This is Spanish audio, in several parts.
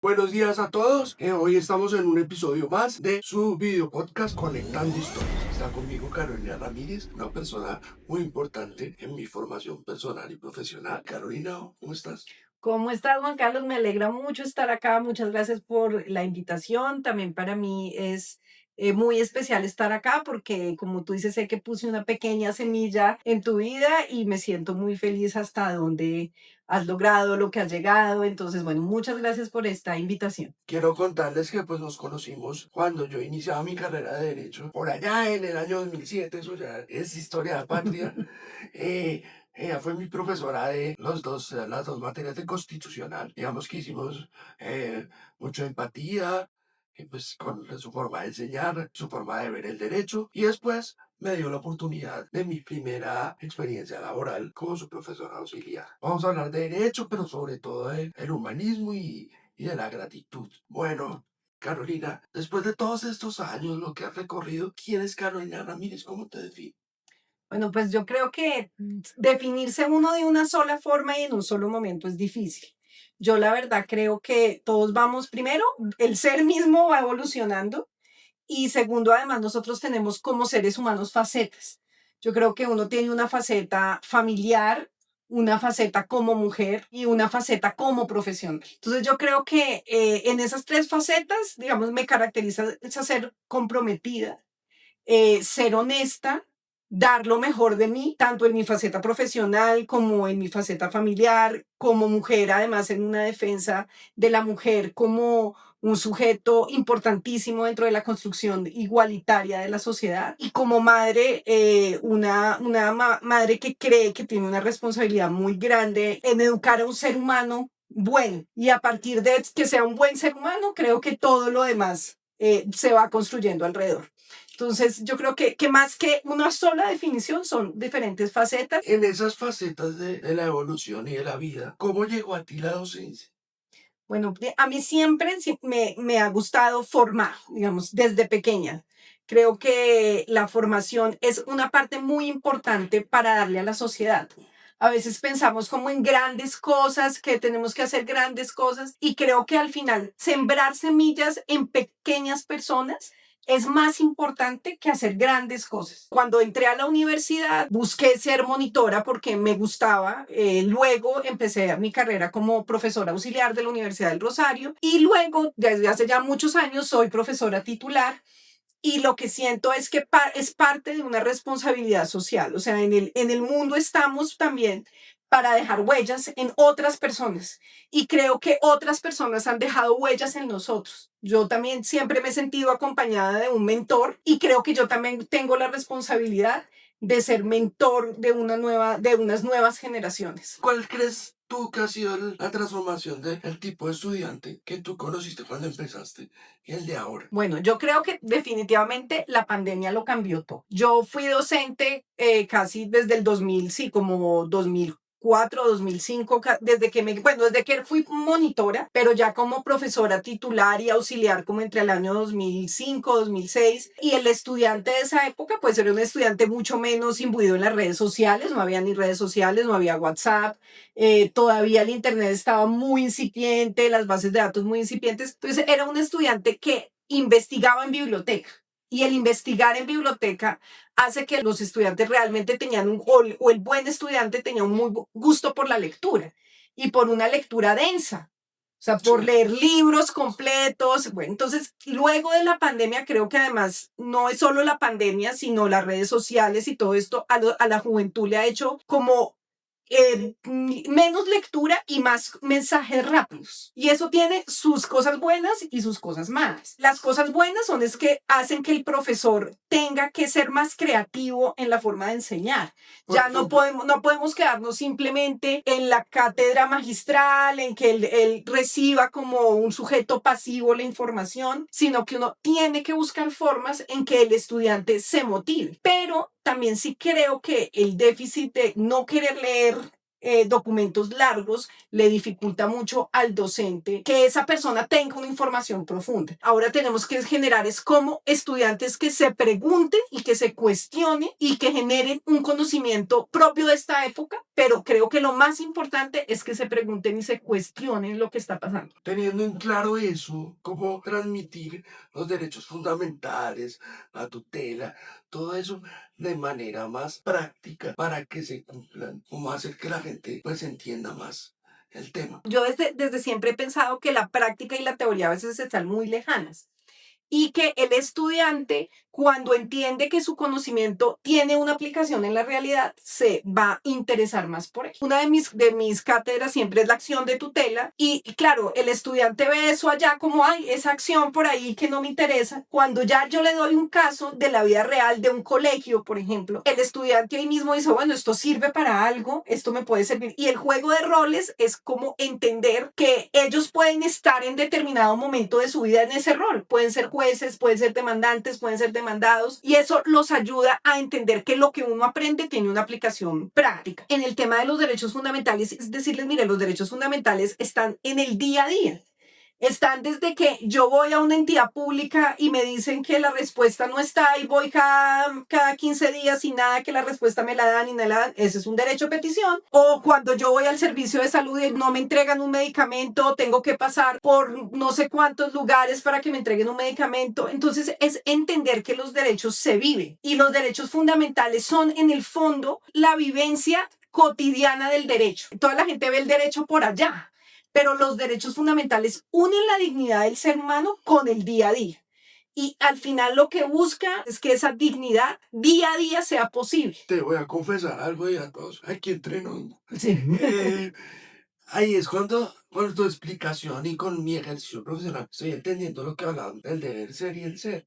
Buenos días a todos. Hoy estamos en un episodio más de su video podcast Conectando Historias. Está conmigo Carolina Ramírez, una persona muy importante en mi formación personal y profesional. Carolina, ¿cómo estás? ¿Cómo estás, Juan Carlos? Me alegra mucho estar acá. Muchas gracias por la invitación. También para mí es muy especial estar acá porque, como tú dices, sé que puse una pequeña semilla en tu vida y me siento muy feliz hasta donde has logrado, lo que has llegado. Entonces, bueno, muchas gracias por esta invitación. Quiero contarles que pues nos conocimos cuando yo iniciaba mi carrera de Derecho, por allá en el año 2007, eso ya es historia de patria. Ella fue mi profesora de las dos materias de constitucional. Digamos que hicimos mucha empatía, pues con su forma de enseñar, su forma de ver el derecho. Y después me dio la oportunidad de mi primera experiencia laboral como su profesora auxiliar. Vamos a hablar de derecho, pero sobre todo del humanismo y de la gratitud. Bueno, Carolina, después de todos estos años, lo que has recorrido, ¿quién es Carolina Ramírez? ¿Cómo te define? Bueno, pues yo creo que definirse uno de una sola forma y en un solo momento es difícil. Yo la verdad creo que todos vamos, primero, el ser mismo va evolucionando. Y segundo, además, nosotros tenemos como seres humanos facetas. Yo creo que uno tiene una faceta familiar, una faceta como mujer y una faceta como profesional. Entonces yo creo que en esas tres facetas, digamos, me caracteriza esa ser comprometida, ser honesta, dar lo mejor de mí, tanto en mi faceta profesional como en mi faceta familiar, como mujer, además en una defensa de la mujer como un sujeto importantísimo dentro de la construcción igualitaria de la sociedad y como madre, madre que cree que tiene una responsabilidad muy grande en educar a un ser humano bueno y a partir de que sea un buen ser humano, creo que todo lo demás se va construyendo alrededor. Entonces, yo creo que más que una sola definición son diferentes facetas. En esas facetas de la evolución y de la vida, ¿cómo llegó a ti la docencia? Bueno, a mí siempre me ha gustado formar, digamos, desde pequeña. Creo que la formación es una parte muy importante para darle a la sociedad. A veces pensamos como en grandes cosas, que tenemos que hacer grandes cosas, y creo que al final sembrar semillas en pequeñas personas es más importante que hacer grandes cosas. Cuando entré a la universidad, busqué ser monitora porque me gustaba. Luego empecé mi carrera como profesora auxiliar de la Universidad del Rosario y luego, desde hace ya muchos años, soy profesora titular y lo que siento es que es parte de una responsabilidad social. O sea, en el mundo estamos también para dejar huellas en otras personas. Y creo que otras personas han dejado huellas en nosotros. Yo también siempre me he sentido acompañada de un mentor y creo que yo también tengo la responsabilidad de ser mentor de unas nuevas generaciones. ¿Cuál crees tú que ha sido la transformación del tipo de estudiante que tú conociste cuando empezaste y el de ahora? Bueno, yo creo que definitivamente la pandemia lo cambió todo. Yo fui docente casi desde el 2000, sí, como 2004, 2005, desde que fui monitora, pero ya como profesora titular y auxiliar como entre el año 2005, 2006. Y el estudiante de esa época, pues era un estudiante mucho menos imbuido en las redes sociales, no había ni redes sociales, no había WhatsApp, todavía el Internet estaba muy incipiente, las bases de datos muy incipientes. Entonces era un estudiante que investigaba en biblioteca. Y el investigar en biblioteca hace que los estudiantes realmente tenían o el buen estudiante tenía un muy gusto por la lectura y por una lectura densa. O sea, por Sí. leer libros completos. Bueno, entonces, luego de la pandemia, creo que además no es solo la pandemia, sino las redes sociales y todo esto a la juventud le ha hecho como menos lectura y más mensajes rápidos. Y eso tiene sus cosas buenas y sus cosas malas. Las cosas buenas son es que hacen que el profesor tenga que ser más creativo en la forma de enseñar. Por Ya ejemplo, no podemos quedarnos simplemente en la cátedra magistral, en que él reciba como un sujeto pasivo la información, sino que uno tiene que buscar formas en que el estudiante se motive. Pero también sí creo que el déficit de no querer leer documentos largos le dificulta mucho al docente que esa persona tenga una información profunda. Ahora tenemos que generar es como estudiantes que se pregunten y que se cuestionen y que generen un conocimiento propio de esta época, pero creo que lo más importante es que se pregunten y se cuestionen lo que está pasando. Teniendo en claro eso, cómo transmitir los derechos fundamentales, la tutela, todo eso de manera más práctica para que se cumplan, cómo hacer que la gente pues entienda más el tema. Yo desde siempre he pensado que la práctica y la teoría a veces están muy lejanas y que el estudiante, cuando entiende que su conocimiento tiene una aplicación en la realidad, se va a interesar más por él. Una de mis cátedras siempre es la acción de tutela y claro, el estudiante ve eso allá como, hay esa acción por ahí que no me interesa. Cuando ya yo le doy un caso de la vida real de un colegio, por ejemplo, el estudiante ahí mismo dice, bueno, esto sirve para algo, esto me puede servir. Y el juego de roles es como entender que ellos pueden estar en determinado momento de su vida en ese rol. Pueden ser jueces, pueden ser demandantes, pueden ser demandados, y eso los ayuda a entender que lo que uno aprende tiene una aplicación práctica. En el tema de los derechos fundamentales, es decirles, mire, los derechos fundamentales están en el día a día. Están desde que yo voy a una entidad pública y me dicen que la respuesta no está y voy cada 15 días y nada, que la respuesta me la dan y no la dan. Ese es un derecho a petición. O cuando yo voy al servicio de salud y no me entregan un medicamento, tengo que pasar por no sé cuántos lugares para que me entreguen un medicamento. Entonces es entender que los derechos se viven y los derechos fundamentales son en el fondo la vivencia cotidiana del derecho. Toda la gente ve el derecho por allá, pero los derechos fundamentales unen la dignidad del ser humano con el día a día. Y al final lo que busca es que esa dignidad día a día sea posible. Te voy a confesar algo y a todos, aquí entre nos. Sí. Ahí es cuando, con tu explicación y con mi ejercicio profesional, estoy entendiendo lo que hablaban del deber ser y el ser.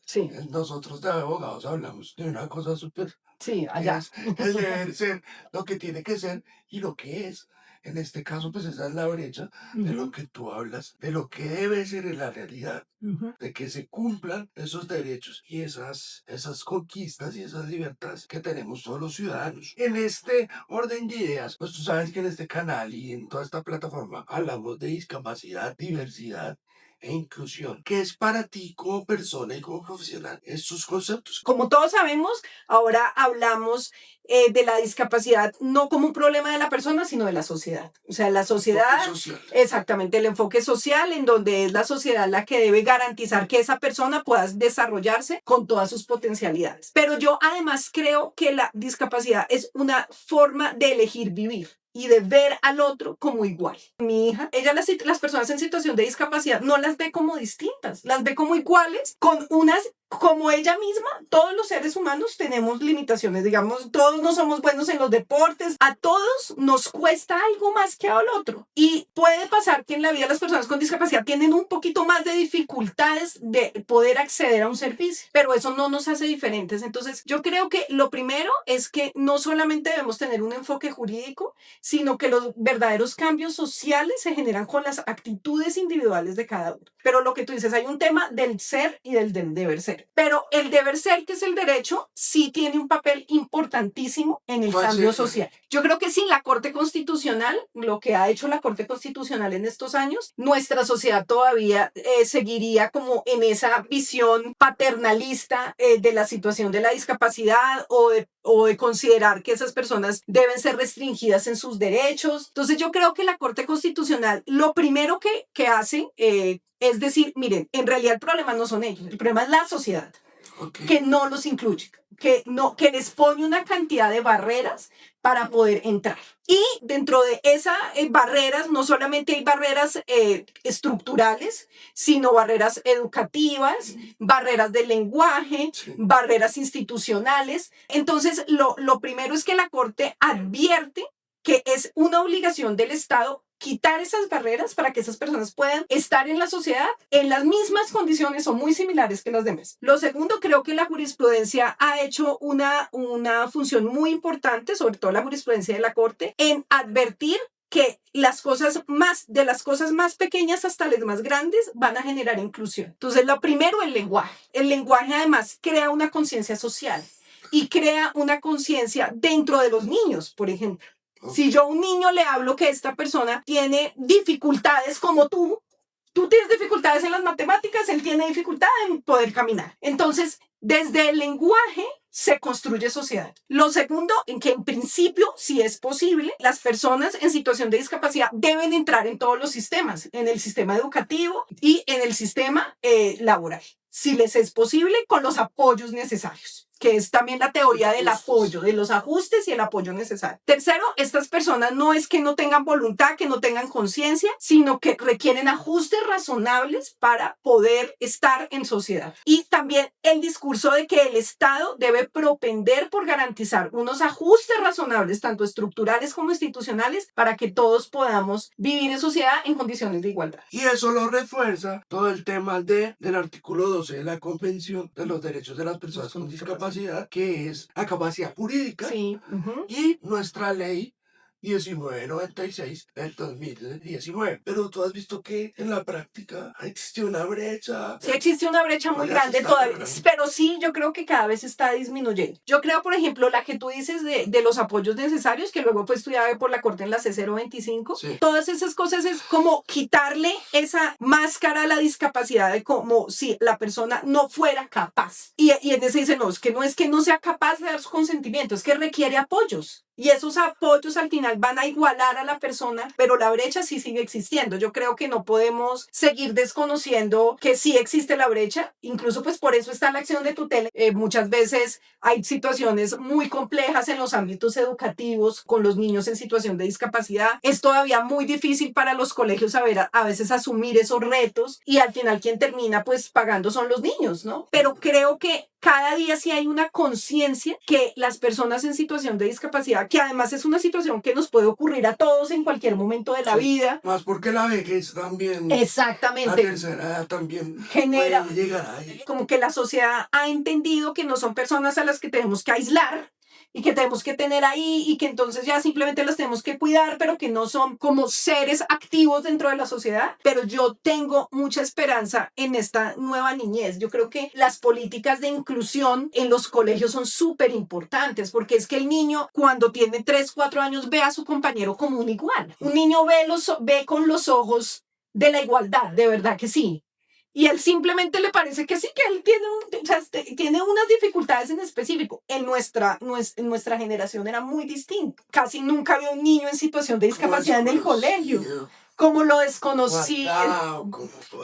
Sí. Nosotros de abogados hablamos de una cosa súper, Sí, que allá. es el deber ser, lo que tiene que ser y lo que es. En este caso, pues esa es la brecha de lo que tú hablas, de lo que debe ser en la realidad, de que se cumplan esos derechos y esas conquistas y esas libertades que tenemos todos los ciudadanos. En este orden de ideas, pues tú sabes que en este canal y en toda esta plataforma hablamos de discapacidad, diversidad e inclusión. ¿Qué es para ti como persona y como profesional estos conceptos? Como todos sabemos, ahora hablamos de la discapacidad no como un problema de la persona, sino de la sociedad. O sea, la sociedad, Social. exactamente, el enfoque social en donde es la sociedad la que debe garantizar que esa persona pueda desarrollarse con todas sus potencialidades. Pero yo además creo que la discapacidad es una forma de elegir vivir y de ver al otro como igual. Mi hija, ella las personas en situación de discapacidad no las ve como distintas, las ve como iguales, con unas, como ella misma, todos los seres humanos tenemos limitaciones, digamos, todos no somos buenos en los deportes, a todos nos cuesta algo más que al otro. Y puede pasar que en la vida las personas con discapacidad tienen un poquito más de dificultades de poder acceder a un servicio, pero eso no nos hace diferentes. Entonces, yo creo que lo primero es que no solamente debemos tener un enfoque jurídico, sino que los verdaderos cambios sociales se generan con las actitudes individuales de cada uno. Pero lo que tú dices, hay un tema del ser y del deber ser. Pero el deber ser, que es el derecho, sí tiene un papel importantísimo en el cambio social. Yo creo que sin la Corte Constitucional, lo que ha hecho la Corte Constitucional en estos años, nuestra sociedad todavía seguiría como en esa visión paternalista de la situación de la discapacidad o de considerar que esas personas deben ser restringidas en sus derechos. Entonces yo creo que la Corte Constitucional lo primero que hace es decir, miren, en realidad el problema no son ellos, el problema es la sociedad, que no los incluye, que les pone una cantidad de barreras para poder entrar. Y dentro de esas barreras, no solamente hay barreras estructurales, sino barreras educativas, barreras del lenguaje, barreras institucionales. Entonces, lo primero es que la Corte advierte que es una obligación del Estado quitar esas barreras para que esas personas puedan estar en la sociedad en las mismas condiciones o muy similares que las demás. Lo segundo, creo que la jurisprudencia ha hecho una función muy importante, sobre todo la jurisprudencia de la Corte, en advertir que de las cosas más pequeñas hasta las más grandes van a generar inclusión. Entonces, lo primero, el lenguaje. El lenguaje además crea una conciencia social y crea una conciencia dentro de los niños, por ejemplo. Si yo a un niño le hablo que esta persona tiene dificultades como tú tienes dificultades en las matemáticas, él tiene dificultad en poder caminar. Entonces, desde el lenguaje se construye sociedad. Lo segundo, en que en principio, si es posible, las personas en situación de discapacidad deben entrar en todos los sistemas, en el sistema educativo y en el sistema laboral, si les es posible, con los apoyos necesarios, que es también la teoría del apoyo, de los ajustes y el apoyo necesario. Tercero, estas personas no es que no tengan voluntad, que no tengan conciencia, sino que requieren ajustes razonables para poder estar en sociedad. Y también el discurso de que el Estado debe propender por garantizar unos ajustes razonables, tanto estructurales como institucionales, para que todos podamos vivir en sociedad en condiciones de igualdad. Y eso lo refuerza todo el tema del artículo 12 de la Convención de los Derechos de las Personas con Discapacidad, que es la capacidad jurídica, Sí. y nuestra ley 1996 del 2019. Pero tú has visto que en la práctica existe una brecha. Sí existe una brecha muy grande todavía, pero sí, yo creo que cada vez está disminuyendo. Yo creo, por ejemplo, la que tú dices de los apoyos necesarios, que luego fue estudiada por la Corte en la C025, Sí. Todas esas cosas es como quitarle esa máscara a la discapacidad de como si la persona no fuera capaz. Y entonces dice, no, es que no sea capaz de dar su consentimiento, es que requiere apoyos. Y esos apoyos al final van a igualar a la persona, pero la brecha sí sigue existiendo. Yo creo que no podemos seguir desconociendo que sí existe la brecha. Incluso pues por eso está la acción de tutela. Muchas veces hay situaciones muy complejas en los ámbitos educativos con los niños en situación de discapacidad. Es todavía muy difícil para los colegios a veces asumir esos retos y al final quien termina pues pagando son los niños, ¿no? Pero creo que cada día sí hay una conciencia que las personas en situación de discapacidad, que además es una situación que nos puede ocurrir a todos en cualquier momento de la vida. Más porque la vejez también. Exactamente. La tercera edad también genera, puede llegar ahí. Como que la sociedad ha entendido que no son personas a las que tenemos que aislar y que tenemos que tener ahí y que entonces ya simplemente las tenemos que cuidar, pero que no son como seres activos dentro de la sociedad. Pero yo tengo mucha esperanza en esta nueva niñez. Yo creo que las políticas de inclusión en los colegios son súper importantes porque es que el niño cuando tiene 3, 4 años ve a su compañero como un igual. Un niño ve con los ojos de la igualdad, de verdad que sí. Y él simplemente le parece que sí, que él tiene unas dificultades en específico. En nuestra generación era muy distinto. Casi nunca había un niño en situación de discapacidad en el colegio. Como lo desconocía.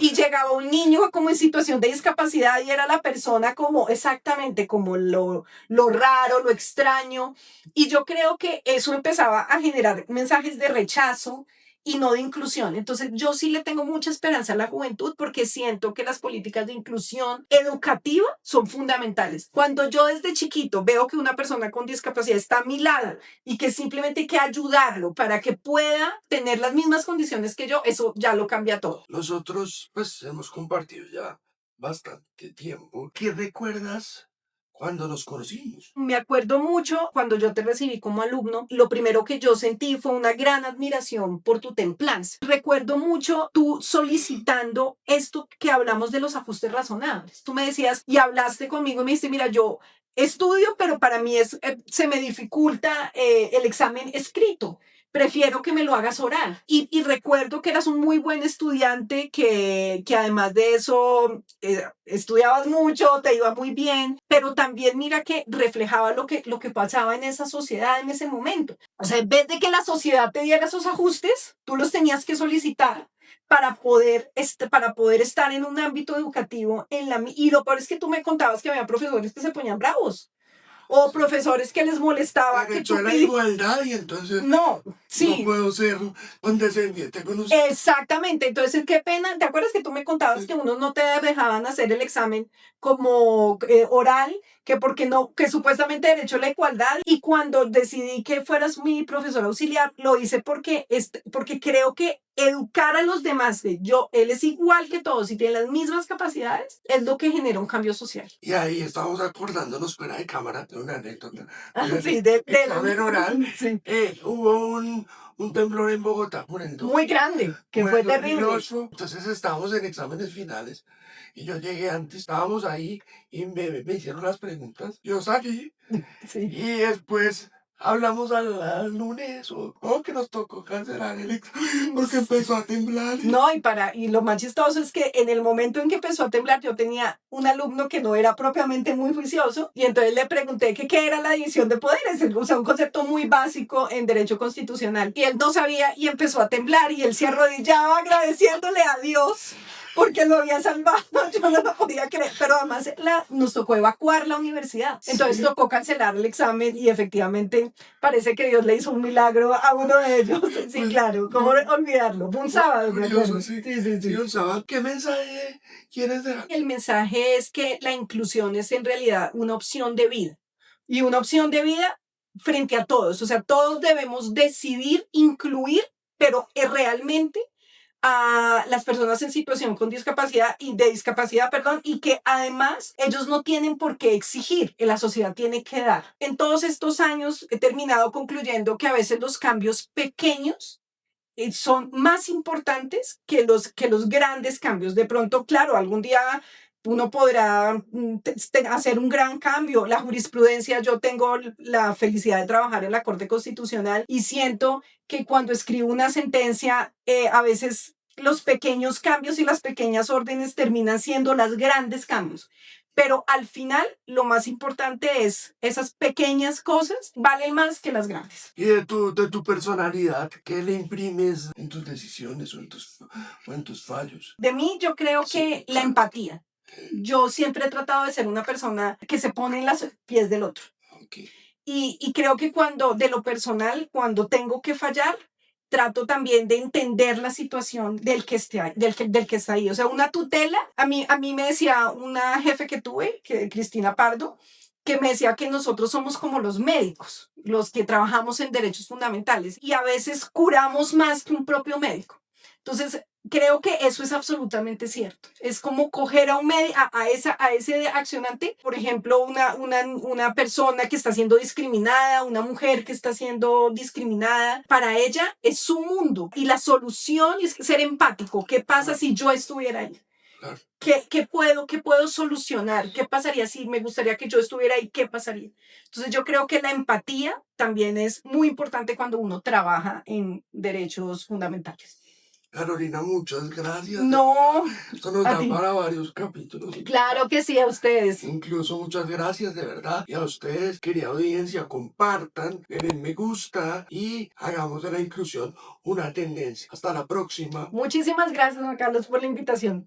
Y llegaba un niño como en situación de discapacidad y era la persona como exactamente como lo raro, lo extraño. Y yo creo que eso empezaba a generar mensajes de rechazo y no de inclusión. Entonces yo sí le tengo mucha esperanza a la juventud porque siento que las políticas de inclusión educativa son fundamentales. Cuando yo desde chiquito veo que una persona con discapacidad está a mi lado y que simplemente hay que ayudarlo para que pueda tener las mismas condiciones que yo, eso ya lo cambia todo. Nosotros pues hemos compartido ya bastante tiempo. ¿Qué recuerdas cuando nos conocimos? Me acuerdo mucho cuando yo te recibí como alumno, lo primero que yo sentí fue una gran admiración por tu templanza. Recuerdo mucho tú solicitando esto que hablamos de los ajustes razonables. Tú me decías y hablaste conmigo y me dijiste, mira, yo estudio, pero para mí se me dificulta el examen escrito. Prefiero que me lo hagas oral. Y recuerdo que eras un muy buen estudiante, que además de eso estudiabas mucho, te iba muy bien, pero también mira que reflejaba lo que pasaba en esa sociedad en ese momento. O sea, en vez de que la sociedad te diera esos ajustes, tú los tenías que solicitar para poder estar en un ámbito educativo. Y lo peor es que tú me contabas que había profesores que se ponían bravos. O profesores que les molestaba. Que tú la igualdad y entonces no puedo ser condescendiente con usted. Exactamente, entonces qué pena. ¿Te acuerdas que tú me contabas que unos no te dejaban hacer el examen como oral, que porque no, que supuestamente derecho a la igualdad? Y cuando decidí que fueras mi profesor auxiliar, lo hice porque creo que educar a los demás, él es igual que todos y tiene las mismas capacidades, es lo que genera un cambio social. Y ahí estamos acordándonos fuera de cámara de una anécdota. Sí, examen oral. Sí. Hubo un temblor en Bogotá por el muy grande, que fue terrible. Entonces estábamos en exámenes finales y yo llegué antes, estábamos ahí y me hicieron las preguntas. Yo salí y después hablamos al lunes o que nos tocó cancelar el examen porque empezó a temblar. No, y lo más chistoso es que en el momento en que empezó a temblar, yo tenía un alumno que no era propiamente muy juicioso, y entonces le pregunté que qué era la división de poderes, o sea, un concepto muy básico en derecho constitucional, y él no sabía y empezó a temblar, y él se arrodillaba agradeciéndole a Dios porque lo había salvado. Yo no lo podía creer, pero además nos tocó evacuar la universidad, entonces Sí. tocó cancelar el examen, y efectivamente parece que Dios le hizo un milagro a uno de ellos. Sí, Pues, claro, ¿cómo olvidarlo? Fue un sábado, me curioso, acuerdo. sí. Sí, sí, Sí, sí. un sábado. ¿Qué mensaje quieres dejar? El mensaje es que la inclusión es en realidad una opción de vida, y una opción de vida frente a todos. O sea, todos debemos decidir incluir, pero realmente a las personas en situación con discapacidad y de discapacidad, perdón, y que además ellos no tienen por qué exigir, que la sociedad tiene que dar. En todos estos años he terminado concluyendo que a veces los cambios pequeños son más importantes que los grandes cambios. De pronto, claro, algún día uno podrá hacer un gran cambio. La jurisprudencia, yo tengo la felicidad de trabajar en la Corte Constitucional, y siento que cuando escribo una sentencia, a veces los pequeños cambios y las pequeñas órdenes terminan siendo los grandes cambios. Pero al final, lo más importante es esas pequeñas cosas valen más que las grandes. Y de tu personalidad, ¿qué le imprimes en tus decisiones o en tus fallos? De mí, yo creo Sí. que la empatía. Yo siempre he tratado de ser una persona que se pone en los pies del otro. Okay. Y creo que de lo personal, cuando tengo que fallar, trato también de entender la situación del que está ahí. O sea, una tutela, a mí me decía una jefe que tuve, Cristina Pardo, que me decía que nosotros somos como los médicos, los que trabajamos en derechos fundamentales, y a veces curamos más que un propio médico. Entonces, creo que eso es absolutamente cierto. Es como coger a a ese accionante, por ejemplo, una persona que está siendo discriminada, una mujer que está siendo discriminada. Para ella es su mundo, y la solución es ser empático. ¿Qué pasa si yo estuviera ahí? Claro. ¿Qué puedo solucionar? ¿Qué pasaría si me gustaría que yo estuviera ahí? ¿Qué pasaría? Entonces yo creo que la empatía también es muy importante cuando uno trabaja en derechos fundamentales. Carolina, muchas gracias. No, Esto nos a da ti. para varios capítulos. Claro que sí, a ustedes. Incluso muchas gracias de verdad. Y a ustedes, querida audiencia, compartan, denle me gusta y hagamos de la inclusión una tendencia. Hasta la próxima. Muchísimas gracias, Juan Carlos, por la invitación.